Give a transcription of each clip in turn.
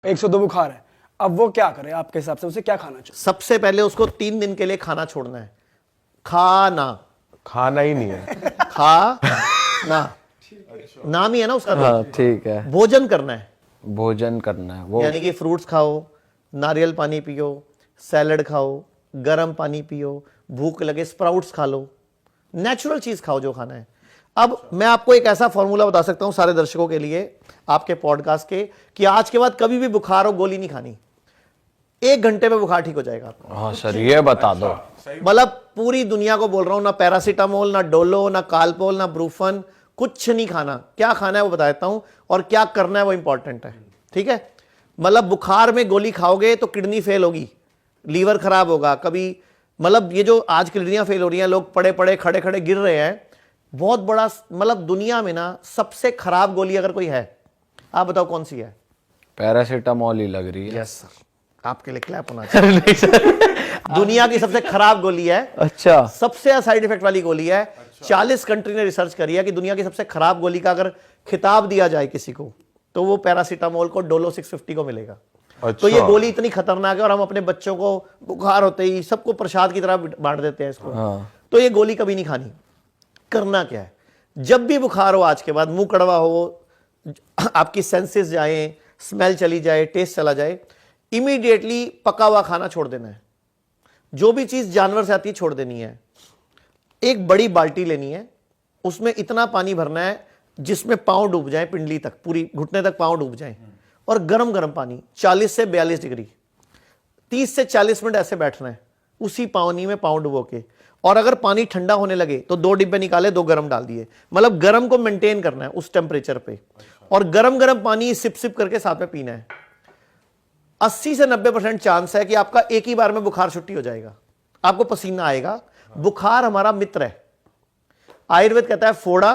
102 बुखार है, अब वो क्या करे आपके हिसाब से, उसे क्या खाना चाहिए? सबसे पहले उसको 3 दिन के लिए खाना छोड़ना है। खाना ही नहीं है। ना नाम ही है ना उसका। हाँ ठीक है। भोजन करना है, भोजन करना है वो, यानी कि फ्रूट्स खाओ, नारियल पानी पियो, सैलड खाओ, गर्म पानी पियो, भूख लगे स्प्राउट्स खा लो, नेचुरल चीज खाओ जो खाना है। अब मैं आपको एक ऐसा फॉर्मूला बता सकता हूं सारे दर्शकों के लिए आपके पॉडकास्ट के, कि आज के बाद कभी भी बुखार हो गोली नहीं खानी, 1 घंटे में बुखार ठीक हो जाएगा आपका। हाँ सर ये बता दो। मतलब पूरी दुनिया को बोल रहा हूं, ना पैरासीटामोल, ना डोलो, ना कालपोल, ना ब्रूफन, कुछ नहीं खाना। क्या खाना है वो बता देता हूं, और क्या करना है वो इंपॉर्टेंट है, ठीक है। मतलब बुखार में गोली खाओगे तो किडनी फेल होगी, लीवर खराब होगा, कभी मतलब ये जो आज किडनियां फेल हो रही हैं, लोग पड़े पड़े खड़े खड़े गिर रहे हैं, बहुत बड़ा मतलब दुनिया में ना सबसे खराब गोली अगर कोई है, आप बताओ कौन सी है? पैरासीटामोल ही लग रही है। यस सर, आपके लिए क्लैप होना चाहिए। दुनिया की सबसे खराब गोली है, अच्छा, सबसे साइड इफेक्ट वाली गोली है। 40 कंट्री ने रिसर्च करी है कि दुनिया की सबसे खराब गोली का अगर खिताब दिया जाए किसी को, तो वो पैरासीटामोल को डोलो 650 को मिलेगा। तो ये गोली इतनी खतरनाक है, और हम अपने बच्चों को बुखार होते ही सबको प्रसाद की तरह बांट देते हैं इसको। हाँ। तो ये गोली कभी नहीं खानी। करना क्या है, जब भी बुखार हो आज के बाद, मुंह कड़वा हो, आपकी सेंसेस जाए, स्मेल चली जाए, टेस्ट चला जाए, इमीडिएटली पका हुआ खाना छोड़ देना है। जो भी चीज जानवर से आती है छोड़ देनी है। एक बड़ी बाल्टी लेनी है, उसमें इतना पानी भरना है जिसमें पांव डूब जाए, पिंडली तक, पूरी घुटने तक पांव डूब जाए, और गरम गरम पानी 40 से 42 डिग्री 30 से 40 मिनट ऐसे बैठना है उसी पानी में, पांव डुबो के। और अगर पानी ठंडा होने लगे तो 2 डिब्बे निकाले, 2 गरम डाल दिए। मतलब गरम को मेंटेन करना है उस टेम्परेचर पे, और गरम गरम पानी सिप सिप करके साथ में पीना है। 80 से 90% चांस है कि आपका एक ही बार में बुखार छुट्टी हो जाएगा, आपको पसीना आएगा। बुखार हमारा मित्र है। आयुर्वेद कहता है फोड़ा,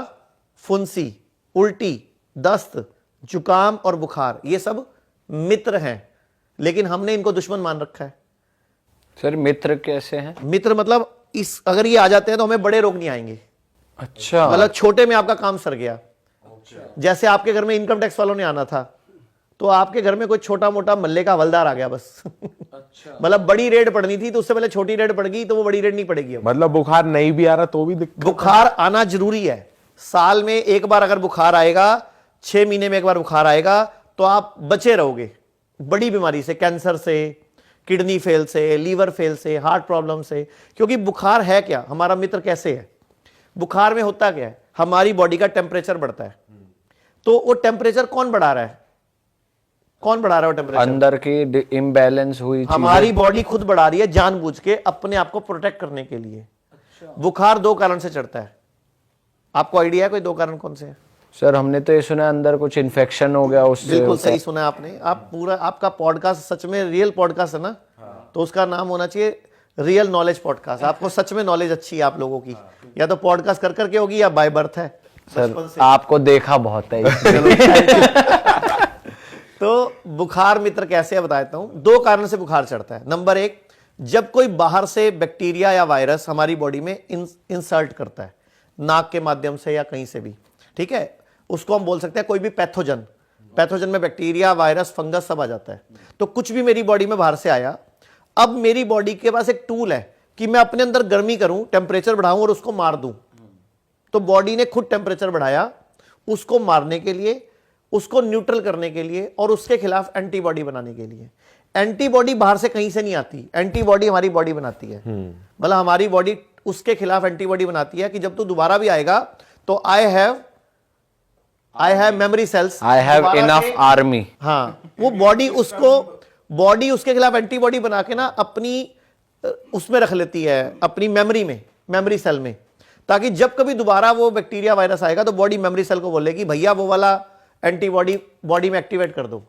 फुंसी, उल्टी, दस्त, जुकाम और बुखार ये सब मित्र हैं, लेकिन हमने इनको दुश्मन मान रखा है। सर मित्र कैसे हैं? मित्र मतलब इस अगर ये आ जाते हैं तो हमें बड़े रोग नहीं आएंगे। अच्छा, मतलब छोटे में आपका काम सर गया। जैसे आपके घर में इनकम टैक्स वालों ने आना था, तो आपके घर में कोई छोटा मोटा मल्ले का हवलदार आ गया बस। अच्छा। मतलब बड़ी रेड पड़नी थी तो उससे पहले छोटी रेड पड़ गई, तो वो बड़ी रेड नहीं पड़ेगी अब। मतलब बुखार नहीं भी आ रहा तो भी दिक्कत? बुखार आना जरूरी है। साल में एक बार अगर बुखार आएगा, 6 महीने में एक बार बुखार आएगा, तो आप बचे रहोगे बड़ी बीमारी से, कैंसर से, किडनी फेल से, लीवर फेल से, हार्ट प्रॉब्लम से। क्योंकि बुखार है क्या, हमारा मित्र कैसे है? बुखार में होता क्या है, हमारी बॉडी का टेम्परेचर बढ़ता है। तो वो टेम्परेचर कौन बढ़ा रहा है? कौन बढ़ा रहा है वो टेम्परेचर? अंदर की इम्बैलेंस हुई हमारी बॉडी खुद बढ़ा रही है, जानबूझ के, अपने आप को प्रोटेक्ट करने के लिए। अच्छा। बुखार 2 कारण से चढ़ता है। आपको आइडिया है कोई 2 कारण कौन से हैं? सर हमने तो ये सुना है अंदर कुछ इन्फेक्शन हो गया उससे। बिल्कुल सही सुना है आपने। आप पूरा, आपका पॉडकास्ट सच में रियल पॉडकास्ट है ना। तो उसका नाम होना चाहिए रियल नॉलेज पॉडकास्ट। आपको सच में नॉलेज अच्छी है आप लोगों की, या तो पॉडकास्ट कर करके होगी या बाय बर्थ है। सर आपको देखा बहुत है। तो बुखार मित्र कैसे है बता देता हूं। 2 कारण से बुखार चढ़ता है। नंबर 1, जब कोई बाहर से बैक्टीरिया या वायरस हमारी बॉडी में इंसर्ट करता है, नाक के माध्यम से या कहीं से भी, ठीक है, उसको हम बोल सकते हैं कोई भी पैथोजन। पैथोजन में बैक्टीरिया, वायरस, फंगस सब आ जाता है। तो कुछ भी मेरी बॉडी में बाहर से आया, अब मेरी बॉडी के पास एक टूल है कि मैं अपने अंदर गर्मी करूं, टेम्परेचर बढ़ाऊं और उसको मार दूं। तो बॉडी ने खुद टेम्परेचर बढ़ाया उसको मारने के लिए, उसको न्यूट्रल करने के लिए, और उसके खिलाफ एंटीबॉडी बनाने के लिए। एंटीबॉडी बाहर से कहीं से नहीं आती, एंटीबॉडी हमारी बॉडी बनाती है। मतलब हमारी बॉडी उसके खिलाफ एंटीबॉडी बनाती है कि जब तू दोबारा भी आएगा तो I have memory cells, I have enough army. हाँ, वो बॉडी उसके खिलाफ एंटीबॉडी बना के ना अपनी उसमें रख लेती है, अपनी मेमोरी में, मेमोरी सेल में, ताकि जब कभी दोबारा वो बैक्टीरिया वायरस आएगा तो बॉडी मेमोरी सेल को बोलेगी भैया वो वाला एंटीबॉडी बॉडी में एक्टिवेट कर दो,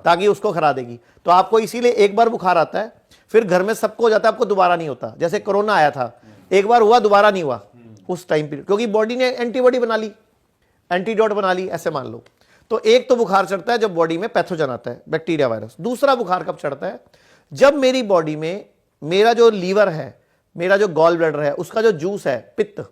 ताकि उसको खरा देगी। तो आपको इसीलिए एक बार बुखार आता है, फिर घर में सबको हो जाता है, आपको दोबारा नहीं होता। जैसे कोरोना आया था, एक बार हुआ, दोबारा नहीं हुआ उस टाइम पीरियड, क्योंकि बॉडी ने एंटीबॉडी बना ली, एंटीडोट बना ली, ऐसे मान लो। तो एक तो बुखार चढ़ता है जब बॉडी में पैथोजन आता है, बैक्टीरिया, वायरस। दूसरा बुखार कब चढ़ता है? जब मेरी बॉडी में मेरा जो लीवर है, मेरा जो गॉल ब्लैडर है, उसका जो जूस है, पित्त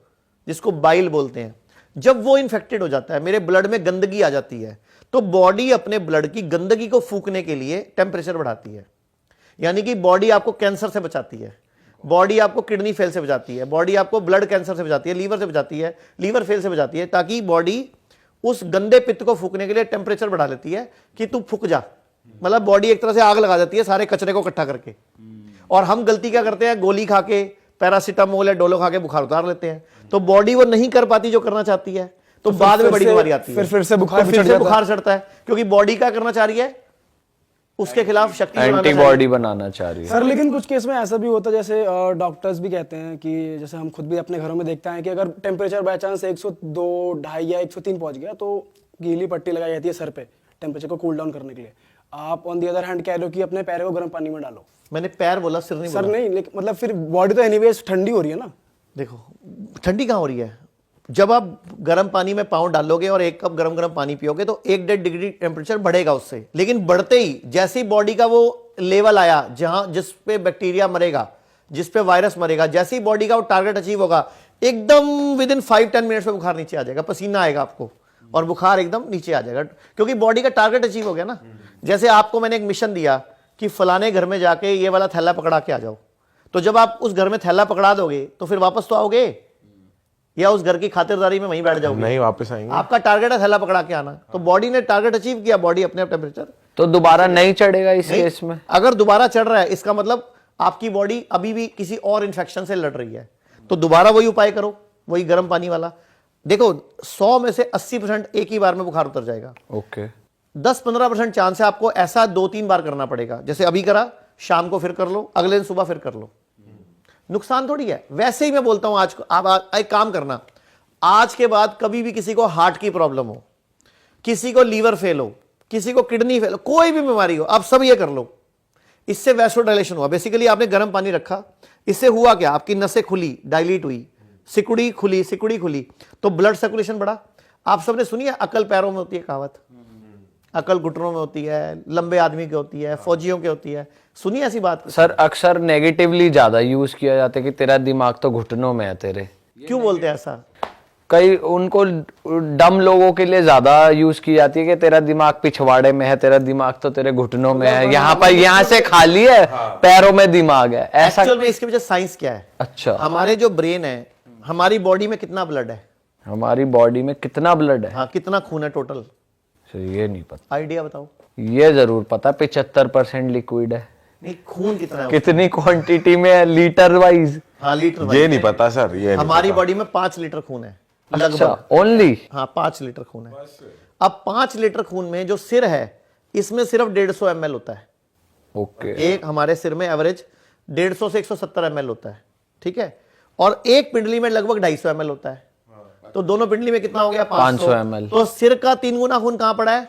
जिसको बाइल बोलते हैं, जब वो इन्फेक्टेड हो जाता है, मेरे ब्लड में गंदगी आ जाती है, तो बॉडी अपने ब्लड की गंदगी को फूकने के लिए टेम्परेचर बढ़ाती है। यानी कि बॉडी आपको कैंसर से बचाती है, बॉडी आपको किडनी फेल से बचाती है, बॉडी आपको ब्लड कैंसर से बचाती है, लीवर से बचाती है, लीवर फेल से बचाती है, ताकि बॉडी उस गंदे पित्त को फूकने के लिए टेम्परेचर बढ़ा लेती है कि तू फूक जा। मतलब बॉडी एक तरह से आग लगा देती है सारे कचरे को इकट्ठा करके। और हम गलती क्या करते हैं, गोली खा के, पैरासीटामोल या डोलो खा के बुखार उतार लेते हैं। तो बॉडी वो नहीं कर पाती जो करना चाहती है, तो बाद में बड़ी बीमारी आती है, फिर से बुखार तो फिर से बुखार चढ़ता है, क्योंकि बॉडी क्या करना चाह रही है, उसके खिलाफ शक्ति एंटीबॉडी बनाना चाह रही है। सर लेकिन कुछ केस में ऐसा भी होता है, जैसे डॉक्टर्स भी कहते हैं कि जैसे हम खुद भी अपने घरों में देखते हैं कि अगर टेम्परेचर बाय चांस 102, 2.5 या 103 पहुंच गया तो गीली पट्टी लगाई जाती है सर पे टेम्परेचर को कूल डाउन करने के लिए। आप ऑन दी अदर हैंड कह रहे हो कि अपने पैरों को गर्म पानी में डालो। मैंने पैर बोला, सिर नहीं सर बोला। नहीं, लेकिन मतलब फिर बॉडी तो एनीवेज ठंडी हो रही है ना। देखो ठंडी कहाँ हो रही है, जब आप गर्म पानी में पाँव डालोगे और 1 कप गरम पानी पियोगे तो 1.5 डिग्री टेम्परेचर बढ़ेगा उससे। लेकिन बढ़ते ही जैसे ही बॉडी का वो लेवल आया जिस पे बैक्टीरिया मरेगा, जिस पे वायरस मरेगा, जैसे ही बॉडी का वो टारगेट अचीव होगा, एकदम विद इन 5-10 मिनट्स में बुखार नीचे आ जाएगा, पसीना आएगा आपको और बुखार एकदम नीचे आ जाएगा, क्योंकि बॉडी का टारगेट अचीव हो गया ना। जैसे आपको मैंने एक मिशन दिया कि फलाने घर में जाके ये वाला थैला पकड़ा के आ जाओ, तो जब आप उस घर में थैला पकड़ा दोगे तो फिर वापस तो आओगे या उस घर की खातिरदारी में वहीं बैठ जाओगे? नहीं, वापस आएंगे। आपका टारगेट है थैला पकड़ा के आना, तो बॉडी ने टारगेट अचीव किया, बॉडी अपने आप टेम्परेचर। तो दोबारा नहीं चढ़ेगा इस केस में? अगर दोबारा चढ़ रहा है इसका मतलब आपकी बॉडी अभी भी किसी और इन्फेक्शन से लड़ रही है, तो दोबारा वही उपाय करो, वही गर्म पानी वाला। देखो 100 में से 80% एक ही बार में बुखार उतर जाएगा। ओके। 10-15% चांस है आपको ऐसा 2-3 बार करना पड़ेगा, जैसे अभी करा, शाम को फिर कर लो, अगले दिन सुबह फिर कर लो। नुकसान थोड़ी है। वैसे ही मैं बोलता हूं आज को आप एक काम करना, आज के बाद कभी भी किसी को हार्ट की प्रॉब्लम हो, किसी को लीवर फेल हो, किसी को किडनी फेल हो, कोई भी बीमारी हो, आप सब ये कर लो। इससे वैसोडाइलेशन हुआ, बेसिकली आपने गर्म पानी रखा, इससे हुआ क्या, आपकी नसें खुली, डायलीट हुई, सिकुड़ी खुली, तो ब्लड सर्कुलेशन बढ़ा। आप सबने सुनी है अकल पैरों में होती है कहावत, अकल घुटनों में होती है, लंबे आदमी की होती है, फौजियों की होती है, सुनिए ऐसी बात? सर अक्सर नेगेटिवली ज्यादा यूज किया जाता है कि तेरा दिमाग तो घुटनों में है तेरे। क्यों बोलते हैं ऐसा? कई उनको डम लोगों के लिए ज्यादा यूज की जाती है कि तेरा दिमाग पिछवाड़े में है, तेरा दिमाग तो तेरे घुटनों में है, यहाँ पर यहाँ से खाली है, पैरों में दिमाग है, ऐसा। एक्चुअल में इसके पीछे साइंस क्या है? अच्छा, हमारे जो ब्रेन है, हमारी बॉडी में कितना ब्लड है? हमारी बॉडी में कितना ब्लड है? हाँ, कितना खून है टोटल? सर ये नहीं पता। आइडिया बताओ। ये जरूर पता, 75% लिक्विड है। नहीं, खून कितना है? कितनी क्वांटिटी में है, लीटर वाइज? हाँ, लीटर ये नहीं पता सर, ये नहीं हमारी पता। बॉडी में 5 लीटर खून है अच्छा, लगभग। ओनली? हाँ, 5 लीटर खून है। अब 5 लीटर खून में जो सिर है, इसमें सिर्फ 150 ml होता है। ओके। एक हमारे सिर में एवरेज 150 से 170 ml होता है, ठीक है। और एक पिंडली में लगभग 250 ml होता है, तो दोनों पिंडली में कितना हो गया? 500 ml। तो सिर का 3 गुना खून कहां पड़ा है?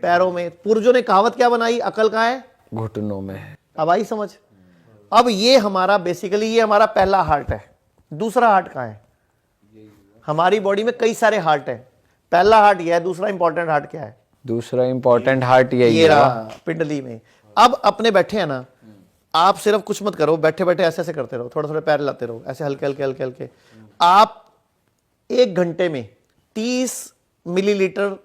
पैरों में। पूर्वजों ने कहावत क्या बनाई? अकल कहां है? घुटनों में। अब आई समझ? अब ये हमारा बेसिकली ये हमारा पहला हार्ट है। दूसरा हार्ट कहां है? हमारी बॉडी में कई सारे हार्ट है, पहला हार्ट ये है, दूसरा इंपॉर्टेंट हार्ट क्या है? दूसरा इंपॉर्टेंट हार्ट यही ये है। रहा पिंडली में। अब अपने बैठे हैं ना, आप सिर्फ कुछ मत करो, बैठे बैठे ऐसे ऐसे करते रहो, थोड़ा थोड़ा पैर लाते रहो, ऐसे हल्के हल्के हल्के हल्के। आप 1 घंटे में 30 मिलीलीटर,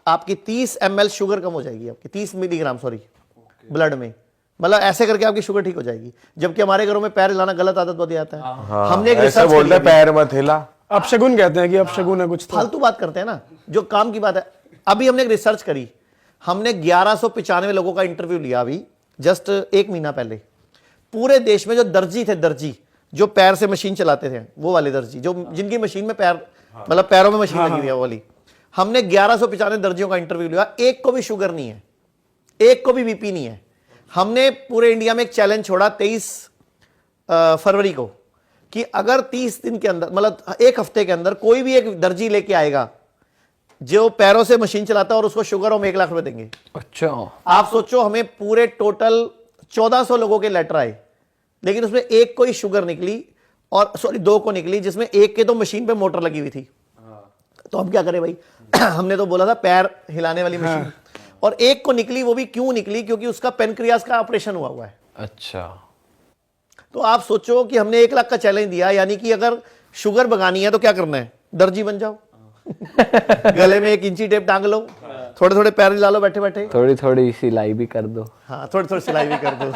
आपकी 30 ml शुगर कम हो जाएगी, आपकी 30 मिलीग्राम सॉरी ब्लड में। मतलब ऐसे करके आपकी शुगर ठीक हो जाएगी। जबकि हमारे घरों में पैर हिलाना गलत आदत बहुत आता है। हाँ, हमने एक ऐसे रिसर्च बोलते हैं पैर मत हिला। अपशगुन कहते हैं कि अपशगुन है कुछ तो। फालतू बात करते हैं ना, जो काम की बात है। अभी हमने एक रिसर्च करी, हमने 1195 लोगों का इंटरव्यू लिया अभी जस्ट 1 महीना पहले। पूरे देश में जो दर्जी थे, दर्जी जो पैर से मशीन चलाते थे, वो वाले दर्जी जो जिनकी मशीन में पैर मतलब पैरों में मशीन लगी हुई है वो वाली, हमने 1195 दर्जियों का इंटरव्यू लिया। एक को भी शुगर नहीं है, एक को भी बीपी नहीं है। हमने पूरे इंडिया में एक चैलेंज छोड़ा 23 फरवरी को कि अगर 30 दिन के अंदर मतलब 1 हफ्ते के अंदर कोई भी एक दर्जी लेके आएगा जो पैरों से मशीन चलाता है और उसको शुगर हम 1 लाख रुपए देंगे। अच्छा, आप सोचो, हमें पूरे टोटल 1400 लोगों के लेटर आए, लेकिन उसमें एक को ही शुगर निकली, और सॉरी 2 को निकली, जिसमें एक के तो मशीन पे मोटर लगी हुई थी। तो हम क्या करें भाई हमने तो बोला था पैर हिलाने वाली मशीन, और एक को निकली। वो भी क्यों निकली? क्योंकि उसका पेनक्रियास का ऑपरेशन हुआ है। अच्छा। तो आप सोचो कि हमने 1 लाख का चैलेंज दिया, यानी कि अगर शुगर भगानी है तो क्या करना है? दर्जी बन जाओ गले में 1 इंची टेप टांग लो, थोड़े थोड़े पैर हिला लो बैठे बैठे। थोड़ी थोड़ी सिलाई भी कर दो। हाँ थोड़ी थोड़ी सिलाई भी कर दो।